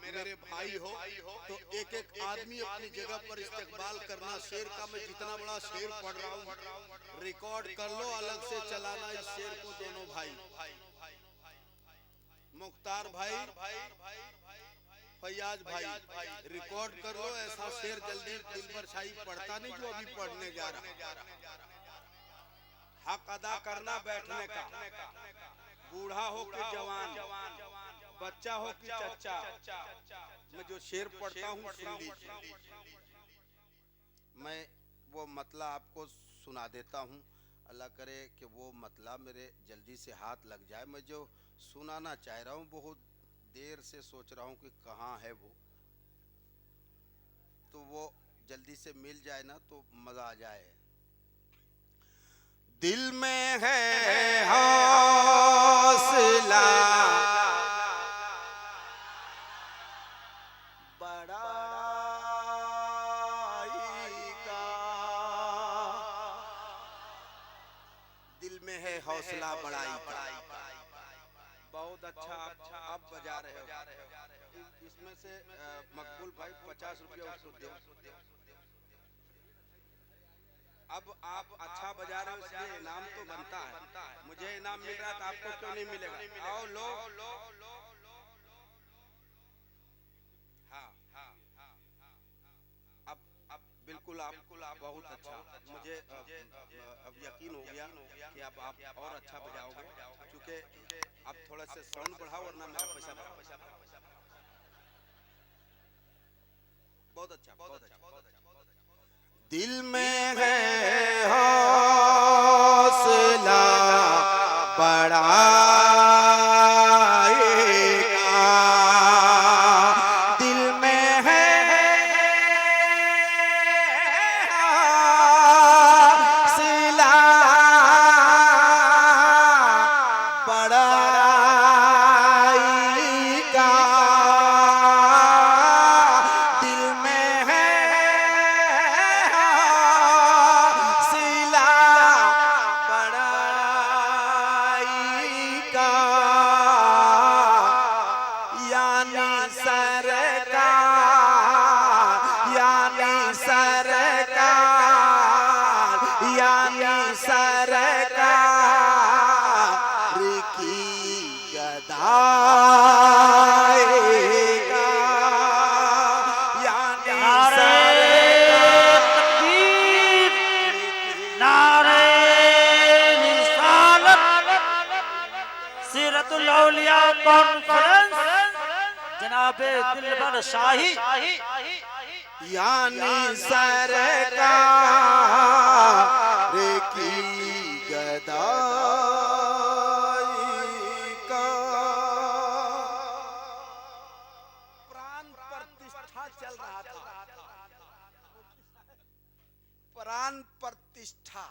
मेरे भाई हो तो एक एक आदमी अपनी जगह पर इस्तेकबाल करना। शेर का मैं जितना बड़ा शेर पढ़ रहा हूँ रिकॉर्ड कर लो, अलग से चलाना इस शेर को। दोनों भाई मुख्तार भाई, फैयाज भाई, रिकॉर्ड कर लो। ऐसा शेर जल्दी दिलबर शाही पढ़ता नहीं जो अभी पढ़ने जा रहा। हक अदा करना बैठने का, बूढ़ा हो कि जवान, बच्चा हो कि चच्चा, मैं जो शेर पढ़ता हूँ सुन लीजिए। मैं वो मतलब आपको सुना देता हूँ, अल्लाह करे कि वो मतलब मेरे जल्दी से हाथ लग जाए। मैं जो सुनाना चाह रहा हूँ बहुत देर से सोच रहा हूँ कि कहाँ है वो, तो वो जल्दी से मिल जाए ना तो मजा आ जाए। दिल में है हौसला बड़ाई का, दिल में है हौसला बड़ाई का। बहुत अच्छा अब बजा रहे हो। इसमें से मकबूल भाई 50 रुपया उसको दो। अब आप अच्छा बजा रहे हो इसलिए इनाम तो बनता है। मुझे इनाम मिल रहा था, आपको क्यों नहीं मिलेगा? आओ लो। हाँ, अब बिल्कुल आप बहुत अच्छा। मुझे अब यकीन हो गया कि अब आप और अच्छा बजाओगे, क्योंकि अब थोड़ा सा साउंड बढ़ाओ वरना मेरा पैसा बढ़ाओ। बहुत अच्छा, बहुत अच्छा। दिल में है हौसला बड़ाई का, दिल में है हौसला बड़ाई का, दिल में है हौसला बड़ाई का, यानी सरकार, यानी सरकार, यानी सरकार की गदाई का, यानी नारे रिसालत सीरतुल औलिया कॉन्फ्रेंस जनाबे दिलबर शाही, यानी सरकार की गदाई का। प्राण प्रतिष्ठा चल रहा था, प्राण प्रतिष्ठा।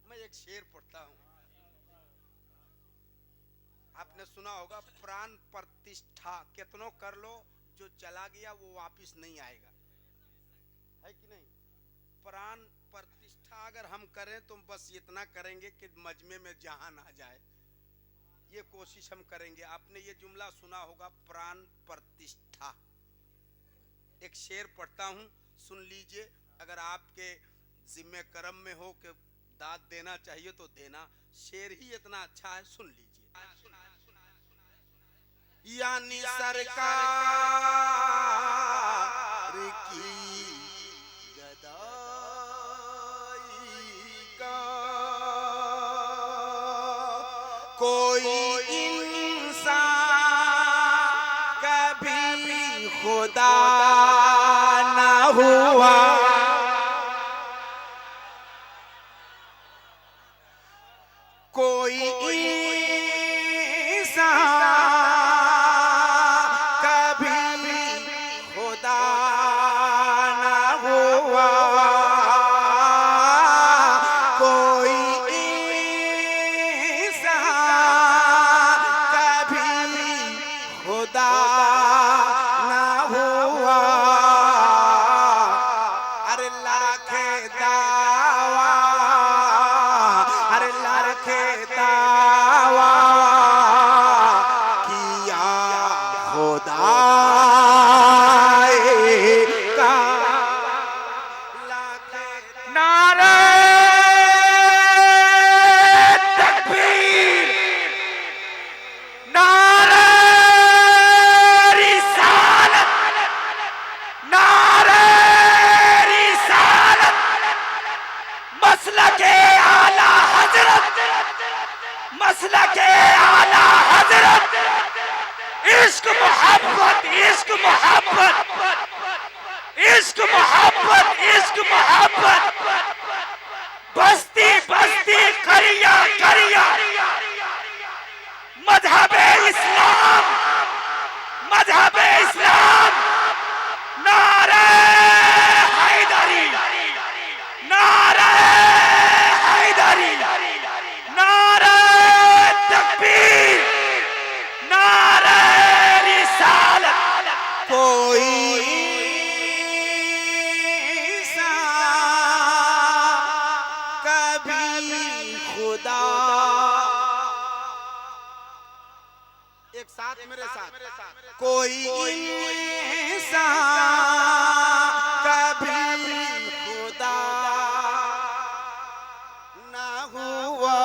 मैं एक शेर पढ़ता हूँ, आपने सुना होगा, प्राण प्रतिष्ठा कितनों कर लो, जो चला गया वो वापस नहीं आएगा, है कि नहीं? प्राण प्रतिष्ठा अगर हम करें तो बस इतना करेंगे कि मजमे में जहान आ जाए, ये कोशिश हम करेंगे। आपने ये जुमला सुना होगा, प्राण प्रतिष्ठा। एक शेर पढ़ता हूँ, सुन लीजिए। अगर आपके जिम्मे करम में हो कि दाद देना चाहिए तो देना, शेर ही इतना अच्छा है, सुन लीजिए। यानी सरकार की गदाई का, कोई इंसान कभी खुदा न हुआ, कोई नारे तकबीर, नारे रिसालत, नारे रिसालत, मसलके आला हजरत, मसलके आला हजरत, इश्क मोहब्बत, इश्क मोहब्बत, इश्क मोहब्बत, इश्क मोहब्बत, बस्ती बस्ती करिया करिया, मजहबे इस्लाम, मजहबे इस्लाम, नारे हैदरी, नारे हैदरी, नारे तकबीर, नारे रिसालत। कोई सा कभी खुदा, एक साथ मेरे साथ, कोई इंसान कभी खुदा ना हुआ,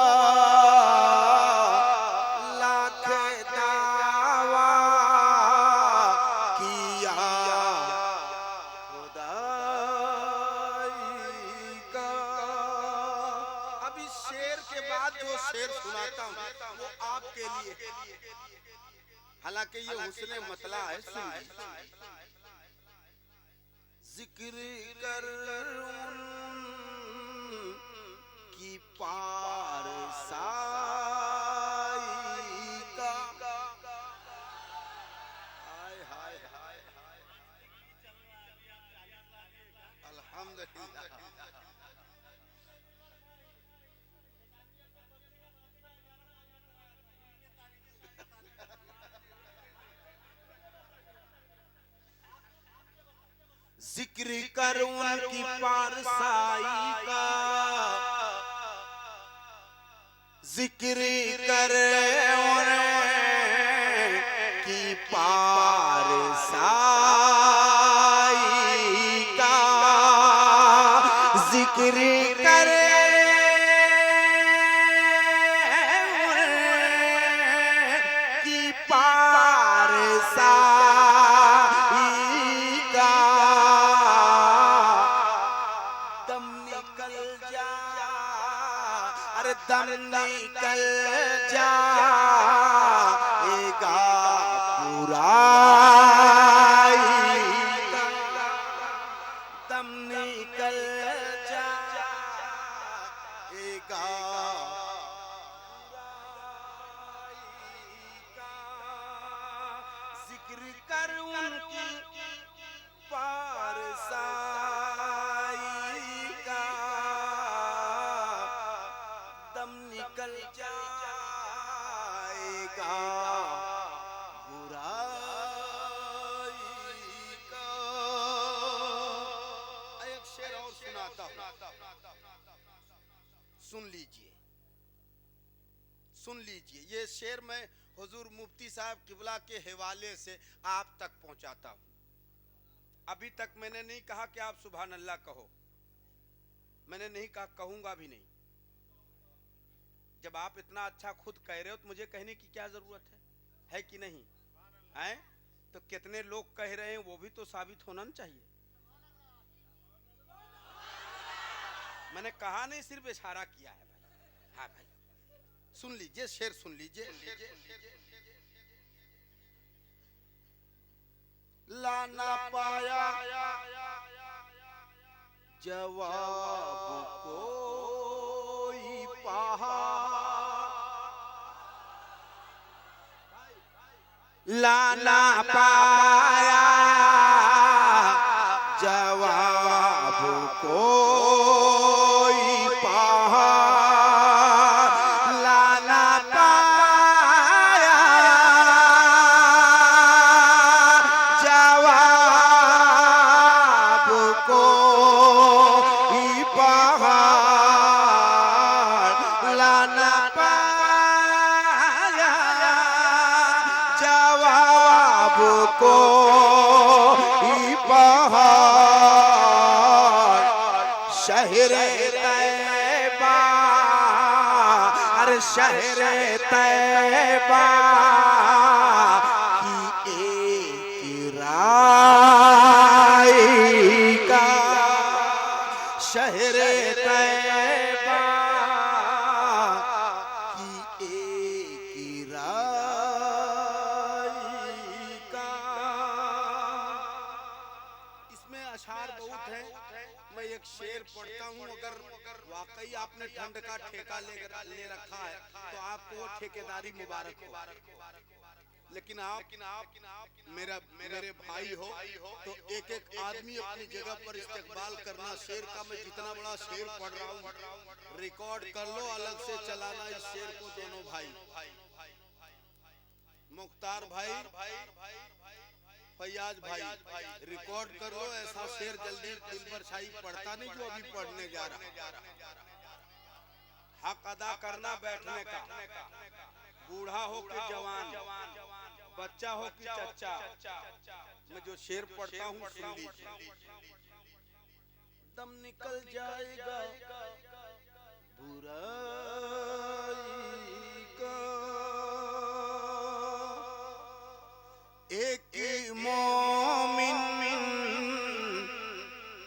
लाख दावा किया खुदाई का। अब इस शेर के बाद जो शेर सुनाता हूँ वो आपके लिए, हालांकि ये हुस्ने मतला है, सुन लीजिए। जिक्र कर उनकी पारसाई का, हाय हाय हाय हाय, अल्हम्दुलिल्लाह। जिक्र कर उनकी पारसाई का, जिक्र कर उनकी पारसाई का, जिक्र कर उनकी पारसाई का। दम निकल जा, अरे दम निकल जाएगा बुराई का, दम निकल जाएगा बुराई का। जिक्र कर उनकी पारसाई का, दम निकल जाएगा बुराई का। एक शेर और सुनाता हूं, सुन लीजिए, सुन लीजिए। ये शेर मैं हुजूर मुफ्ती साहब किबला के हवाले से आप तक पहुंचाता हूं। अभी तक मैंने नहीं कहा कि आप सुभान अल्लाह कहो, मैंने नहीं कहा, कहूंगा भी नहीं। जब आप इतना अच्छा खुद कह रहे हो तो मुझे कहने की क्या जरूरत है कि नहीं है? तो कितने लोग कह रहे हैं वो भी तो साबित होना चाहिए। मैंने कहा नहीं, सिर्फ इशारा किया है भाई। हाँ भाई, सुन लीजिए, शेर सुन लीजिए। लाना पाया जवाब कोई पहा, लाना पाया जवाब कोई पहा, लाना पाया जवाब कोई पहा, लाना पाया जवाब कोई पहा। शहरे तैबा, अरे शहरे तैबा की एक राई का, शहरे तैबा की एक राई का। इसमें अशार बहुत है, मैं एक शेर पढ़ता हूँ। अगर वाकई आपने ठंड का ठेका ले रखा है तो आपको वो ठेकेदारी मुबारक हो। लेकिन आप मेरे भाई हो तो एक एक आदमी अपनी जगह पर इस्तेकबाल करना। शेर का मैं जितना बड़ा शेर पढ़ रहा हूँ रिकॉर्ड कर लो, अलग से चलाना इस शेर को। दोनों भाई मुख्तार भाई, फैयाज भाई, रिकॉर्ड कर लो। ऐसा शेर जल्दी दिलबर शाही पढ़ता नहीं जो अभी पढ़ने जा रहा। हक अदा करना बैठने का, बूढ़ा हो कि जवान, बच्चा हो कि चच्चा, मैं जो शेर पढ़ता हूँ सुन लीजिए। दम निकल जाएगा बुराई का, एक मोमिन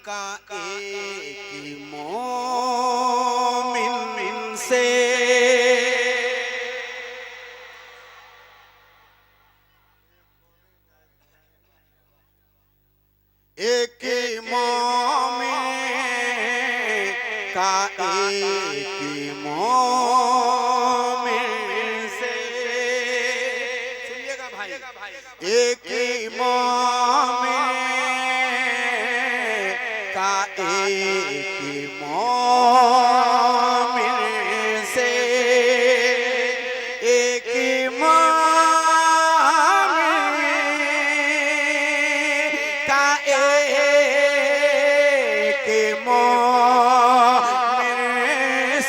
का एक मोमिन से एक मोमिन का एक मोमिन से, सुनिएगा भाई, एक मोमिन का एक मोमिन से, एक मोमिन का एक मोमिन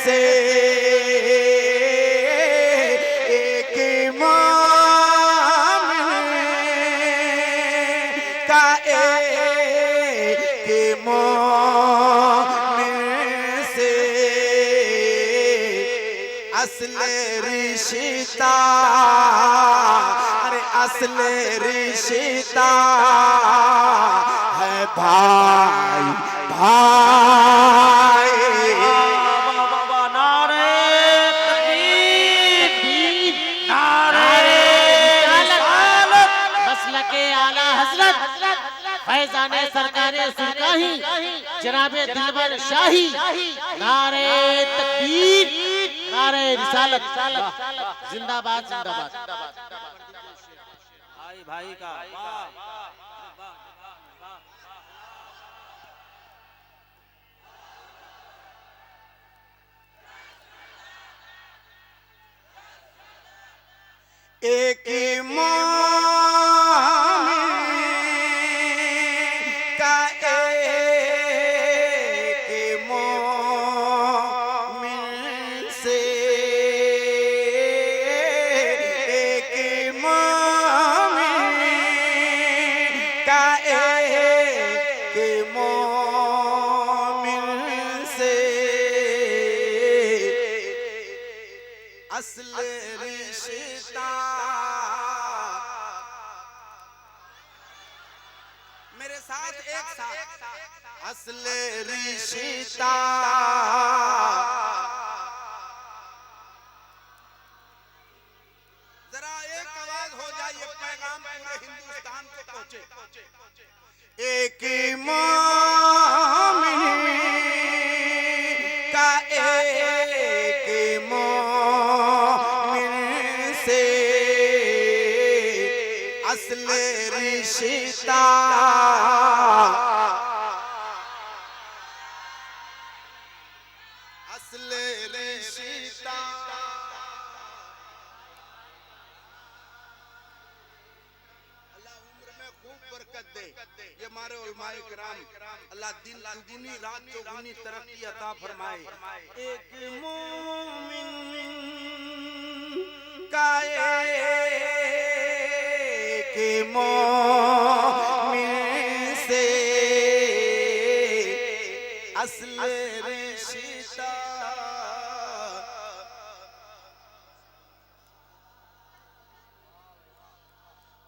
से, एक मोमिन का एक मोमिन से असले रिश्ता, अरे असले रिश्ता है भाई भाई। नारे तकबीर, नारे रिसालत, मसलके आला हजरत फैजाने सरकारे सुरकाही जनाबे दिलबर शाही। नारे तकबीर, नारे रिसालत, जिंदाबाद जिंदाबाद। भाई भाई का वाह। एक मोमिन का एक मोमिन से, एक मोमिन का एक मोमिन से असल रिश्ता। मेरे साथ एक साथ असल रिश्ता, जरा एक आवाज हो जाए, ये पैगाम पूरे हिंदुस्तान को पहुंचे। एक मोमिन का एक मोमिन से असल रिश्ता, असल रिश्ता। अल्लाह उम्र में खूब बरकत दे। ये हमारे उलमाए किराम, अल्लाह दिन दुगुनी रात चौगुनी तरक्की अता फरमाए। एक मोमिन का एक मोमिन से असल असली रिश्ता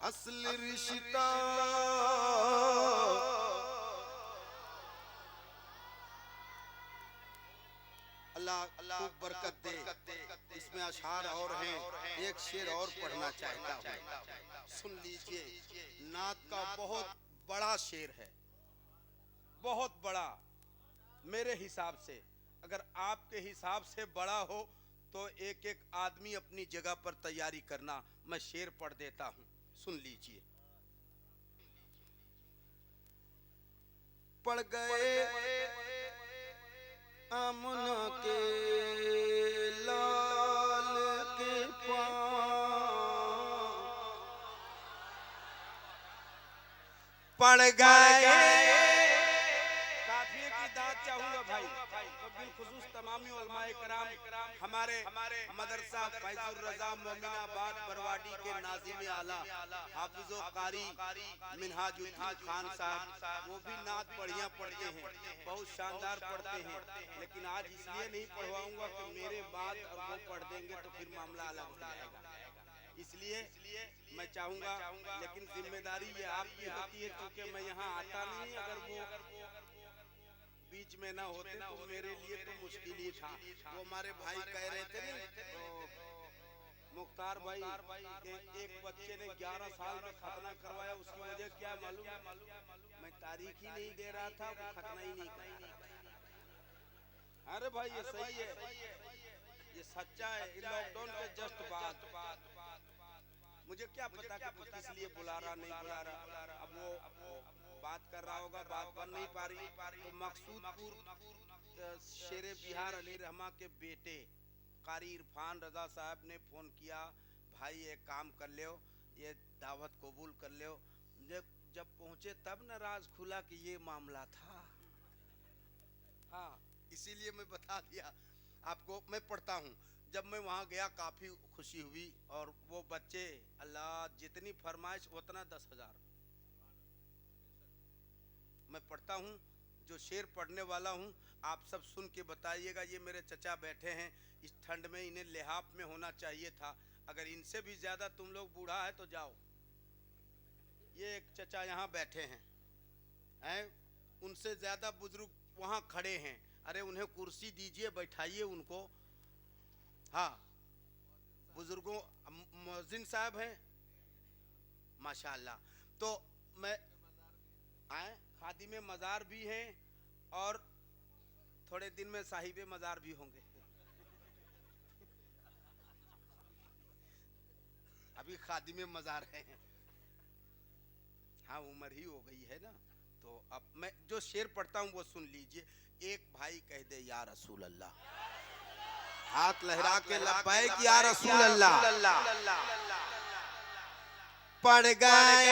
असली रिश्ता अल्लाह खूब बरकत दे। इसमें अशआर और हैं, एक शेर और पढ़ना चाहता हूँ, सुन लीजिए। नात का बहुत बड़ा शेर है, बहुत बड़ा मेरे हिसाब से। अगर आपके हिसाब से बड़ा हो तो एक एक आदमी अपनी जगह पर तैयारी करना। मैं शेर पढ़ देता हूँ, सुन लीजिए। पड़ गए आमना के लाल के पाँव, पड़ गए। काफिये की दाद चाहूंगा भाई, तो बिलखुसूस तमामी उलमाए कराम, हमारे मदरसा फैजुर रजा मोमिनाबाद बरवाडी के नाज़िम आला हाफिज़ो कारी मिनहाजुद्दीन खान साहब, वो भी नात बढ़िया पढ़ते हैं, बहुत शानदार पढ़ते हैं। लेकिन आज इसलिए नहीं पढ़वाऊंगा कि मेरे बाद वो पढ़ देंगे तो फिर मामला अलग हो जाएगा। इसलिए मैं चाहूंगा, लेकिन जिम्मेदारी ये आपकी होती है, क्योंकि मैं यहाँ आता नहीं। अगर वो बीच में ना होते तो मेरे लिए तो मुश्किल ही था। वो हमारे भाई कह रहे थे तो मुख्तार भाई एक बच्चे ने 11 साल में खतना करवाया, उसकी वजह क्या मालूम? मैं तारीख ही नहीं दे रहा था, वो खतना ही नहीं कर रहा था। अरे भाई ये सही है, ये सच्चा है। लॉकडाउन के जस्ट बाद मुझे क्या पता कि किस लिए बुला रहा नहीं बुला रहा। अब वो बात कर रहा होगा, बात बन नहीं पा रही। तो मकसूदपुर शेरे बिहार अली रहमा के बेटे कारी इरफान रजा साहब ने फोन किया, भाई ये काम कर लो, ये दावत कबूल कर लो। जब पहुंचे तब न राज खुला कि ये मामला था। हाँ, इसीलिए मैं बता दिया आपको। मैं पढ़ता हूँ। जब मैं वहाँ गया काफ़ी खुशी हुई। और वो बच्चे, अल्लाह जितनी फरमाइश उतना 10,000। मैं पढ़ता हूँ, जो शेर पढ़ने वाला हूँ आप सब सुन के बताइएगा। ये मेरे चचा बैठे हैं, इस ठंड में इन्हें लिहाफ में होना चाहिए था। अगर इनसे भी ज़्यादा तुम लोग बूढ़ा है तो जाओ। ये एक चचा यहाँ बैठे हैं, उनसे ज़्यादा बुजुर्ग वहाँ खड़े हैं। अरे उन्हें कुर्सी दीजिए, बैठाइए उनको। हाँ, बुजुर्गों, मुअज्जिन साहब हैं माशाअल्लाह। तो मैं आए, खादिम मज़ार भी हैं और थोड़े दिन में साहिब मज़ार भी होंगे। अभी खादिम मज़ार हैं। हाँ, उम्र ही हो गई है ना। तो अब मैं जो शेर पढ़ता हूँ वो सुन लीजिए। एक भाई कह दे या रसूल अल्लाह, हाथ लहरा के लब्बैक या रसूल अल्लाह। पड़ गए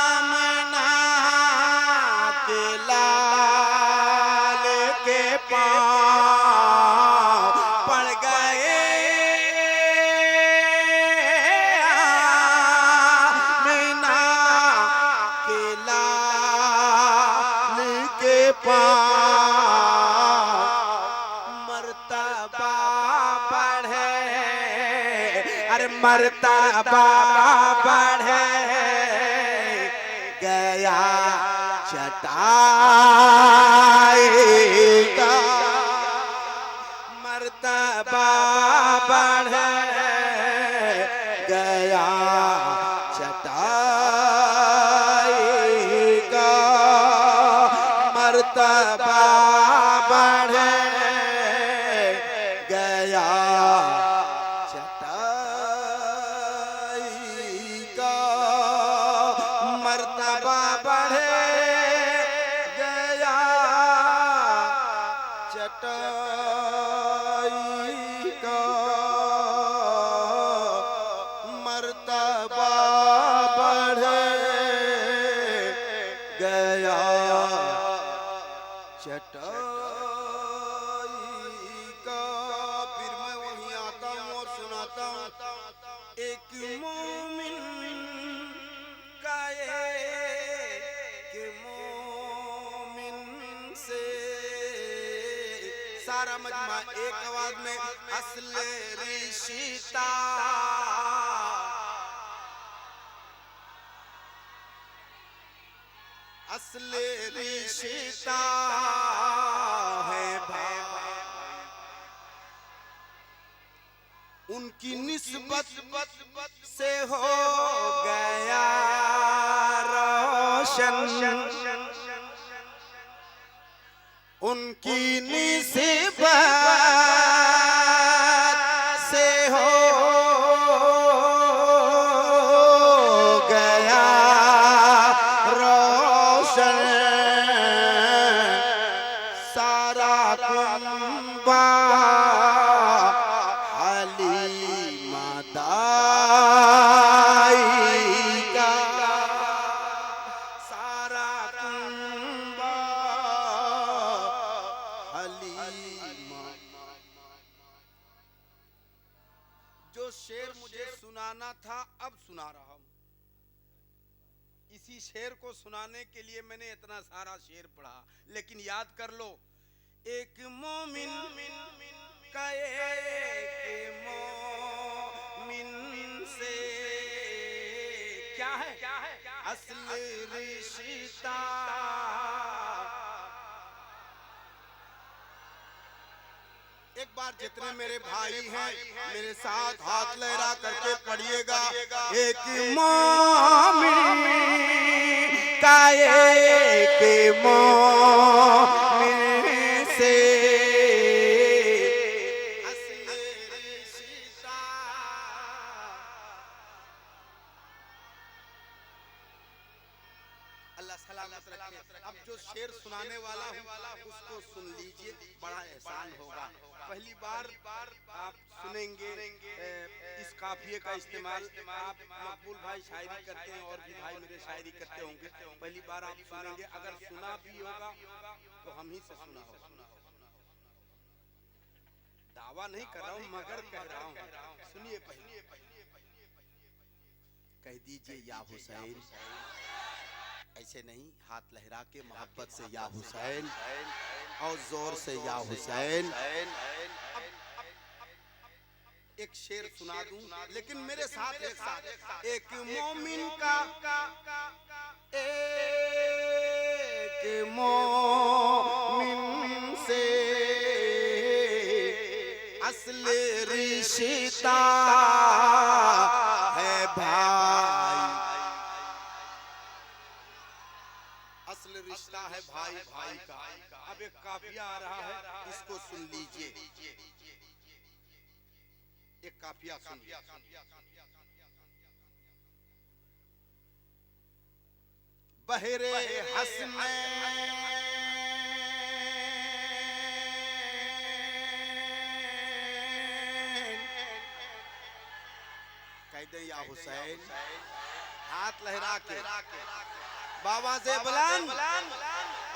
आमना के लाल के पाँव, पड़ गए आमना के लाल के पाँव। मर्तबा बढ़े, अरे मर्तबा बढ़े गया चटाई का। मर्तबा बढ़े गया चटाई का। मर्तबा बढ़े गया चटाई का। मर्तबा बढ़े गया चटाई का। मर्तबा बढ़े गया चटाई का। फिर मैं वहीं आता हूँ और सुनाता हूँ। एक मोमिन का एक मोमिन सारा मजमा एक आवाज में असले रिश्ता असले रिश्ता है भाई उनकी निस्बत से हो गया रोशन उनकी निस्बत से हो गया रोशन सारा कुंबा हलीमा दाई का सारा कुंबा हलीमा। जो शेर मुझे सुनाना था अब सुना रहा हूं। इसी शेर को सुनाने के लिए मैंने इतना सारा शेर पढ़ा, लेकिन याद कर लो एक मोमिन का एक मोमिन से क्या है असली रिश्ता। एक बार जितने मेरे भाई हैं मेरे साथ हाथ लहरा करके पढ़िएगा। एक मोमिन का एक मोमिन से असली रिश्ता। अल्लाह सलामत रखे। अब जो शेर सुनाने वाला हूँ उसको सुन लीजिए, बड़ा एहसान होगा। पहली बार आप सुनेंगे इस काफिये का इस्तेमाल। आप मकबूल भाई शायरी करते हैं और भी भाई मेरे शायरी करते होंगे, पहली बार आप सुनेंगे। अगर सुना भी होगा तो हम ही से सुना होगा। दावा नहीं कर रहा हूँ मगर कह रहा हूँ, सुनिए पहले। कह दीजिए या हुसैन, ऐसे नहीं, हाथ लहरा के मोहब्बत से या हुसैन और जोर से या हुसैन। एक शेर सुना दूं, लेकिन मेरे साथ एक साथ। एक मोमिन का एक मोमिन से असली रिश्ता है भाई, असल रिश्ता है भाई भाई का। अब एक काफिया आ रहा है, इसको सुन लीजिए। एक काफिया सुन लीजिए। बहरे हसनैन कह दे या हुसैन, हाथ लहरा के बाबा से बुलंद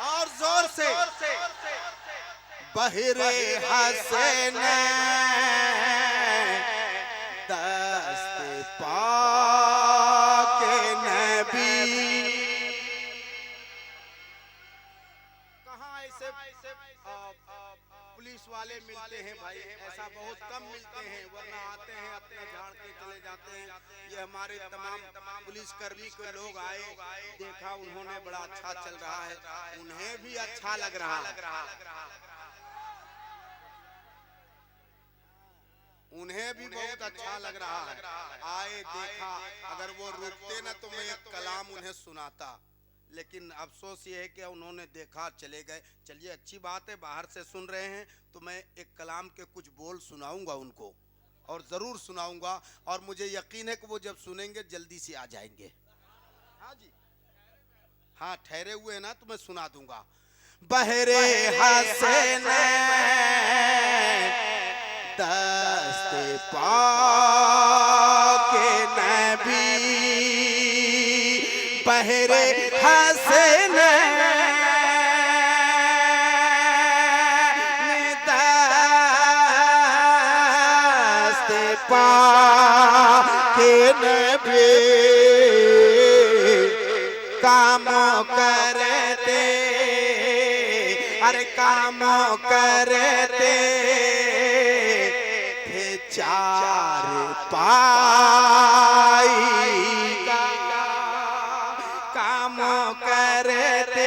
और जोर से। बहरे हसनैन दस्त पाक नबी। कहाँ ऐसे पुलिस वाले मिलते हैं भाई, ऐसा बहुत कम मिलते हैं, वरना आते हैं अपने झाड़ के चले जाते हैं। ये हमारे तमाम पुलिस कर्मी के लोग आए, देखा उन्होंने बड़ा अच्छा चल रहा है, उन्हें भी अच्छा लग रहा है, उन्हें भी बहुत अच्छा लग रहा है। आए देखा, अगर वो रुकते ना तो मैं एक कलाम उन्हें सुनाता, लेकिन अफसोस ये है कि उन्होंने देखा चले गए। चलिए अच्छी बात है, बाहर से सुन रहे हैं तो मैं एक कलाम के कुछ बोल सुनाऊंगा उनको, और ज़रूर सुनाऊंगा, और मुझे यकीन है कि वो जब सुनेंगे जल्दी से आ जाएंगे। हाँ जी, हाँ ठहरे हुए हैं ना, तो मैं सुना दूंगा। बहरे हसनैन दस्त पाक नबी, बहरे हसनैन दस्त पाक नबी, काम करते, अरे काम करते थे चार पाई का, काम करते